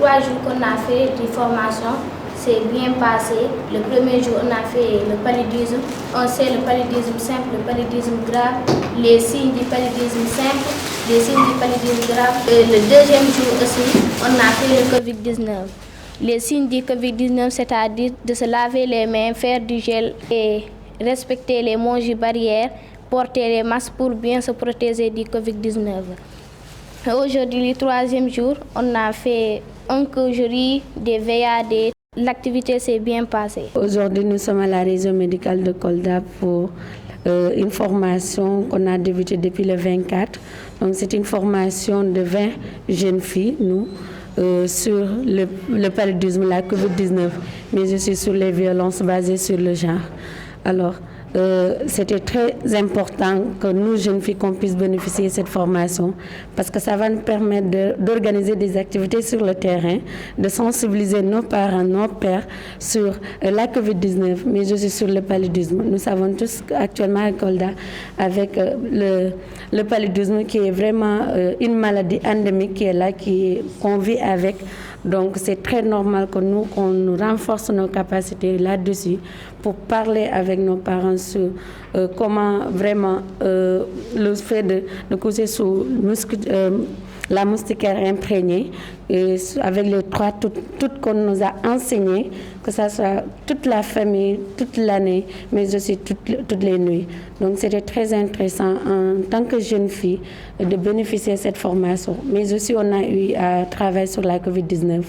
3 jours qu'on a fait de formation, c'est bien passé. Le premier jour, on a fait le paludisme. On sait le paludisme simple, le paludisme grave, les signes du paludisme simple, les signes du paludisme grave. Le deuxième jour aussi, on a fait le Covid-19. Les signes du Covid-19, c'est-à-dire de se laver les mains, faire du gel et respecter les mesures barrières, porter les masques pour bien se protéger du Covid-19. Aujourd'hui, le troisième jour, on a fait un jury des VAD. L'activité s'est bien passée. Aujourd'hui, nous sommes à la région médicale de Kolda pour une formation qu'on a débutée depuis le 24. Donc, c'est une formation de 20 jeunes filles, nous, sur le paludisme, la COVID-19, mais aussi sur les violences basées sur le genre. Alors, c'était très important que nous, jeunes filles, qu'on puisse bénéficier de cette formation parce que ça va nous permettre d'organiser des activités sur le terrain, de sensibiliser nos parents, nos pères sur la COVID-19, mais aussi sur le paludisme. Nous savons tous qu'actuellement à Kolda, avec le paludisme qui est vraiment une maladie endémique qui est là, qu'on vit avec. Donc c'est très normal que qu'on renforce nos capacités là-dessus pour parler avec nos parents sur comment vraiment le fait de coucher sous la moustiquaire imprégnée, et avec les 3 toutes qu'on nous a enseignées, que ça soit toute la famille, toute l'année, mais aussi toutes les nuits. Donc c'était très intéressant en tant que jeune fille de bénéficier de cette formation. Mais aussi on a eu à travailler sur la COVID-19,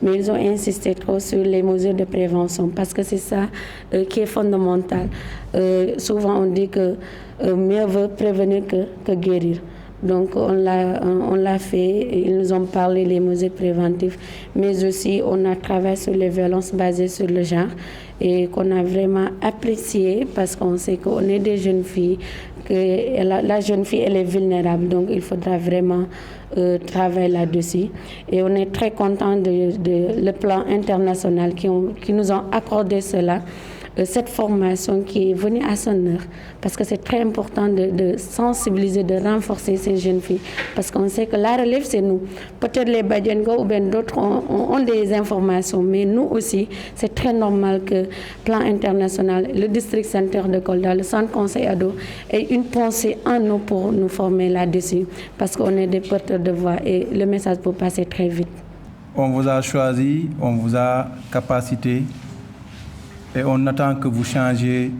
mais ils ont insisté trop sur les mesures de prévention parce que c'est ça qui est fondamental. Souvent on dit que mieux vaut prévenir que guérir. Donc on l'a fait, ils nous ont parlé des mesures préventives, mais aussi on a travaillé sur les violences basées sur le genre et qu'on a vraiment apprécié parce qu'on sait qu'on est des jeunes filles, que la jeune fille elle est vulnérable, donc il faudra vraiment travailler là-dessus. Et on est très content de le plan international qui nous ont accordé cela. Cette formation qui est venue à son heure, parce que c'est très important de sensibiliser, de renforcer ces jeunes filles, parce qu'on sait que la relève, c'est nous. Peut-être les Badiengo ou bien d'autres ont des informations, mais nous aussi, c'est très normal que plan international, le district center de Kolda, le centre conseil ado, ait une pensée en nous pour nous former là-dessus, parce qu'on est des porteurs de voix et le message peut passer très vite. On vous a choisi, on vous a capacité, et on attend que vous changiez,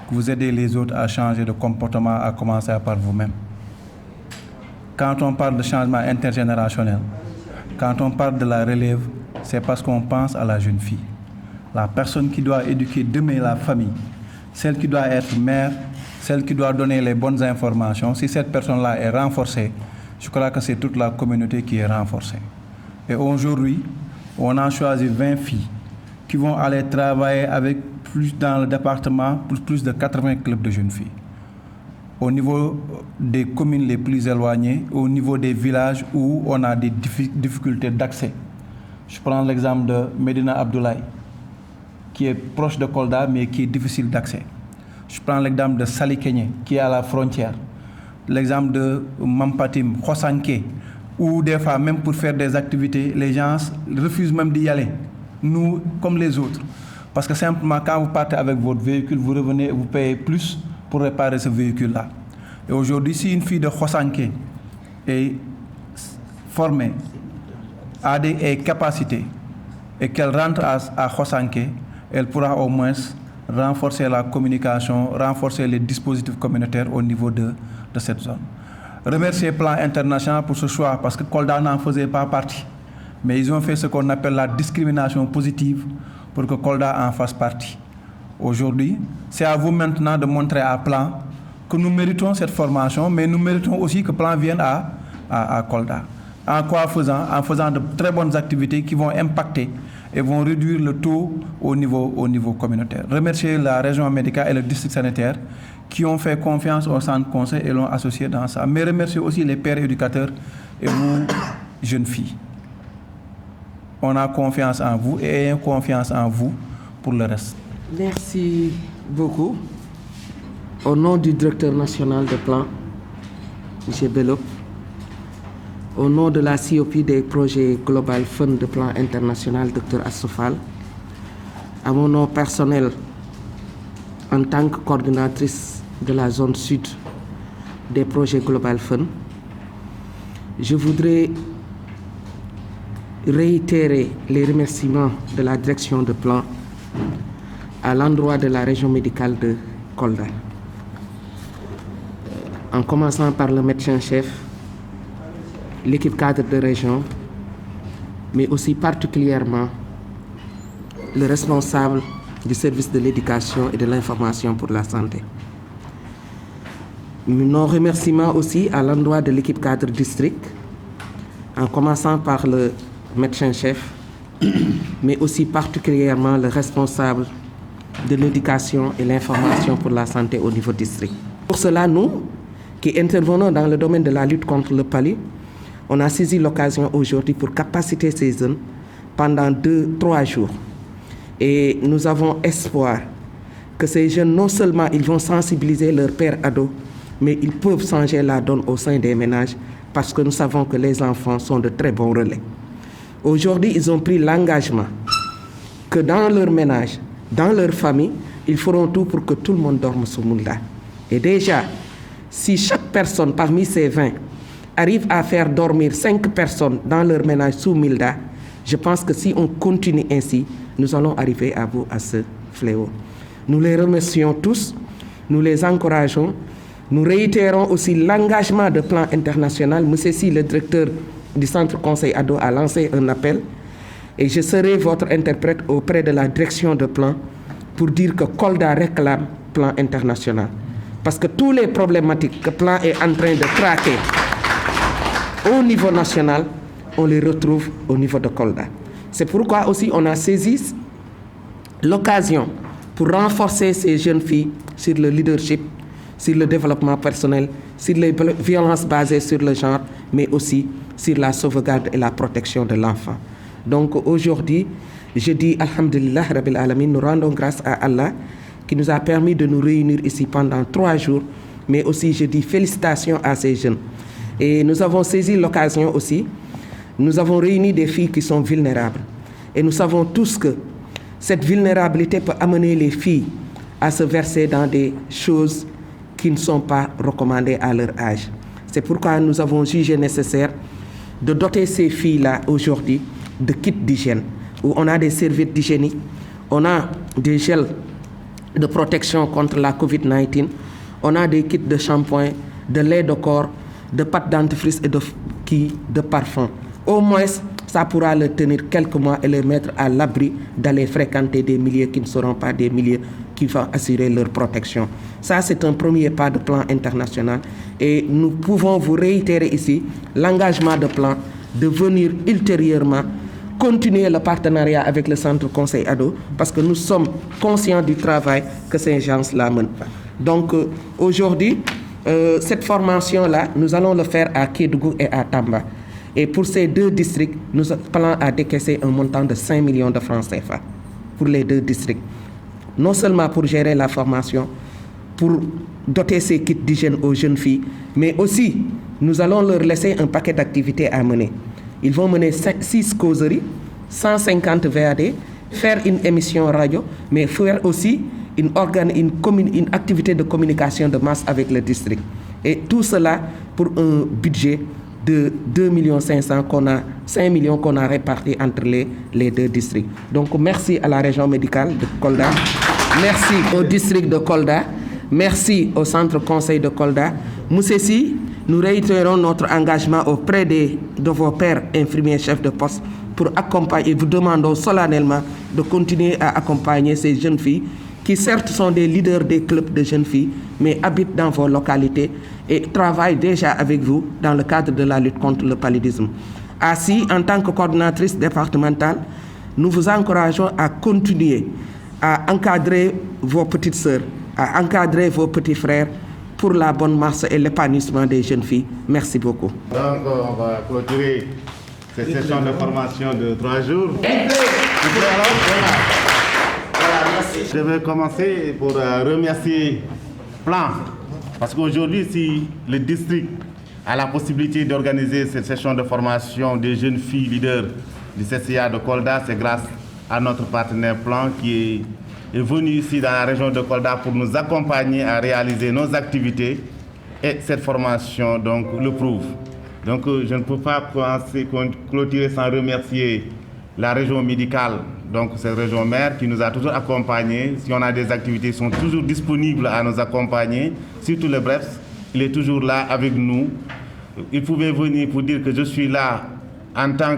que vous aidez les autres à changer de comportement, à commencer par vous-même. Quand on parle de changement intergénérationnel, quand on parle de la relève, c'est parce qu'on pense à la jeune fille. La personne qui doit éduquer demain la famille, celle qui doit être mère, celle qui doit donner les bonnes informations. Si cette personne-là est renforcée, je crois que c'est toute la communauté qui est renforcée. Et aujourd'hui, on a choisi 20 filles qui vont aller travailler avec dans le département plus de 80 clubs de jeunes filles. Au niveau des communes les plus éloignées, au niveau des villages où on a des difficultés d'accès. Je prends l'exemple de Medina Abdoulaye, qui est proche de Kolda, mais qui est difficile d'accès. Je prends l'exemple de Sali Kenyé, qui est à la frontière. L'exemple de Mampatim, Khosanké, où des fois, même pour faire des activités, les gens refusent même d'y aller. Nous, comme les autres. Parce que simplement, quand vous partez avec votre véhicule, vous revenez et vous payez plus pour réparer ce véhicule-là. Et aujourd'hui, si une fille de Khosanké est formée, a des capacités, et qu'elle rentre à Khosanké, elle pourra au moins renforcer la communication, renforcer les dispositifs communautaires au niveau de cette zone. Remercier Plan International pour ce choix, parce que Kolda n'en faisait pas partie. Mais ils ont fait ce qu'on appelle la discrimination positive pour que Kolda en fasse partie. Aujourd'hui, c'est à vous maintenant de montrer à Plan que nous méritons cette formation, mais nous méritons aussi que Plan vienne à Kolda. En quoi faisant? En faisant de très bonnes activités qui vont impacter et vont réduire le taux au niveau communautaire. Remercier la région médicale et le district sanitaire qui ont fait confiance au centre conseil et l'ont associé dans ça. Mais remercier aussi les pères éducateurs et vous, jeunes filles. On a confiance en vous et ayons confiance en vous pour le reste. Merci beaucoup. Au nom du directeur national de plan, M. Bellop, au nom de la COP des projets Global Fund de plan international, Dr Assoufal, à mon nom personnel, en tant que coordinatrice de la zone sud des projets Global Fund, je voudrais réitérer les remerciements de la direction de plan à l'endroit de la région médicale de Kolda. En commençant par le médecin-chef, l'équipe cadre de région, mais aussi particulièrement le responsable du service de l'éducation et de l'information pour la santé. Nos remerciements aussi à l'endroit de l'équipe cadre district, en commençant par le médecin-chef, mais aussi particulièrement le responsable de l'éducation et l'information pour la santé au niveau district. Pour cela, nous, qui intervenons dans le domaine de la lutte contre le palud, on a saisi l'occasion aujourd'hui pour capaciter ces jeunes pendant 2-3 jours. Et nous avons espoir que ces jeunes, non seulement ils vont sensibiliser leurs pères ados, mais ils peuvent changer la donne au sein des ménages parce que nous savons que les enfants sont de très bons relais. Aujourd'hui, ils ont pris l'engagement que dans leur ménage, dans leur famille, ils feront tout pour que tout le monde dorme sous Moulda. Et déjà, si chaque personne parmi ces 20 arrive à faire dormir 5 personnes dans leur ménage sous Moulda, je pense que si on continue ainsi, nous allons arriver à bout à ce fléau. Nous les remercions tous, nous les encourageons, nous réitérons aussi l'engagement de plan international. Monsieur Si, le directeur du Centre Conseil Ado, a lancé un appel et je serai votre interprète auprès de la direction de plan pour dire que Kolda réclame plan international. Parce que toutes les problématiques que plan est en train de traquer au niveau national, on les retrouve au niveau de Kolda. C'est pourquoi aussi on a saisi l'occasion pour renforcer ces jeunes filles sur le leadership, sur le développement personnel, sur les violences basées sur le genre, mais aussi sur la sauvegarde et la protection de l'enfant. Donc aujourd'hui, je dis Alhamdulillah Rabbil Alamin, nous rendons grâce à Allah qui nous a permis de nous réunir ici pendant 3 jours, mais aussi je dis félicitations à ces jeunes. Et nous avons saisi l'occasion aussi, nous avons réuni des filles qui sont vulnérables. Et nous savons tous que cette vulnérabilité peut amener les filles à se verser dans des choses qui ne sont pas recommandées à leur âge. C'est pourquoi nous avons jugé nécessaire de doter ces filles-là aujourd'hui de kits d'hygiène, où on a des serviettes hygiéniques, on a des gels de protection contre la COVID-19, on a des kits de shampoing, de lait de corps, de pâte dentifrice et de parfum. Au moins, ça pourra leur tenir quelques mois et les mettre à l'abri d'aller fréquenter des milieux qui ne seront pas des milieux qui vont assurer leur protection. Ça, c'est un premier pas de plan international. Et nous pouvons vous réitérer ici l'engagement de plan de venir ultérieurement continuer le partenariat avec le Centre Conseil Ado parce que nous sommes conscients du travail que ces gens-là mènent. Donc aujourd'hui, cette formation-là, nous allons le faire à Kédougou et à Tamba. Et pour ces 2 districts, nous appelons à décaisser un montant de 5 millions de francs CFA pour les 2 districts. Non seulement pour gérer la formation, pour doter ces kits d'hygiène aux jeunes filles, mais aussi nous allons leur laisser un paquet d'activités à mener. Ils vont mener 6 causeries, 150 VAD, faire une émission radio, mais faire aussi une activité de communication de masse avec le district. Et tout cela pour un budget de 2,5 millions 5 millions qu'on a répartis entre les 2 districts. Donc merci à la région médicale de Kolda, merci au district de Kolda, merci au centre conseil de Kolda. Monsieur Si, nous réitérons notre engagement auprès de vos pères infirmiers chefs de poste pour accompagner, vous demandons solennellement de continuer à accompagner ces jeunes filles qui certes sont des leaders des clubs de jeunes filles, mais habitent dans vos localités et travaillent déjà avec vous dans le cadre de la lutte contre le paludisme. Ainsi, en tant que coordinatrice départementale, nous vous encourageons à continuer à encadrer vos petites sœurs, à encadrer vos petits frères pour la bonne marche et l'épanouissement des jeunes filles. Merci beaucoup. Donc, on va clôturer cette session de formation de 3 jours. Je vais commencer pour remercier Plan, parce qu'aujourd'hui, si le district à la possibilité d'organiser cette session de formation des jeunes filles leaders du CCA de Kolda. C'est grâce à notre partenaire Plan qui est venu ici dans la région de Kolda pour nous accompagner à réaliser nos activités, et cette formation donc le prouve. Donc je ne peux pas clôturer sans remercier la région médicale, donc cette région mère qui nous a toujours accompagnés. Si on a des activités, ils sont toujours disponibles à nous accompagner. Surtout le BREPS, il est toujours là avec nous. Il pouvait venir pour dire que je suis là en tant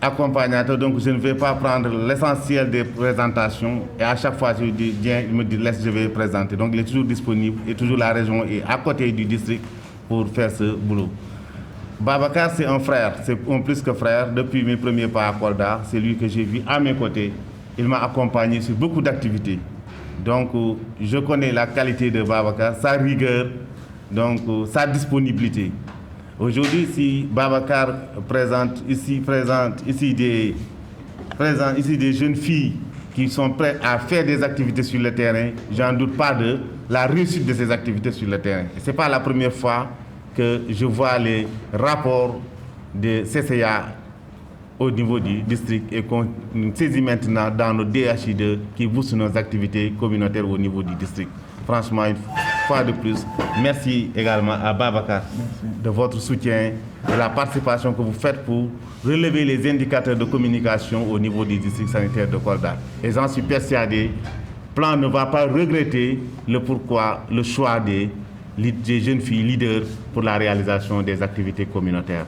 qu'accompagnateur, donc je ne vais pas prendre l'essentiel des présentations. Et à chaque fois, je dis, viens, il me dit, laisse, je vais présenter. Donc il est toujours disponible et toujours la région est à côté du district pour faire ce boulot. Babacar, c'est un frère, c'est un plus que frère. Depuis mes premiers pas à Kolda, c'est lui que j'ai vu à mes côtés. Il m'a accompagné sur beaucoup d'activités. Donc, je connais la qualité de Babacar, sa rigueur, donc sa disponibilité. Aujourd'hui, si Babacar présente ici des jeunes filles qui sont prêtes à faire des activités sur le terrain, j'en doute pas de la réussite de ces activités sur le terrain. Ce n'est pas la première fois que je vois les rapports de CCA au niveau du district et qu'on saisit maintenant dans nos DHI2 qui boostent nos activités communautaires au niveau du district. Franchement, une fois de plus, merci également à Babacar de votre soutien, de la participation que vous faites pour relever les indicateurs de communication au niveau du district sanitaire de Kolda. Et j'en suis persuadé, Plan ne va pas regretter le pourquoi, le choix des jeunes filles leaders pour la réalisation des activités communautaires.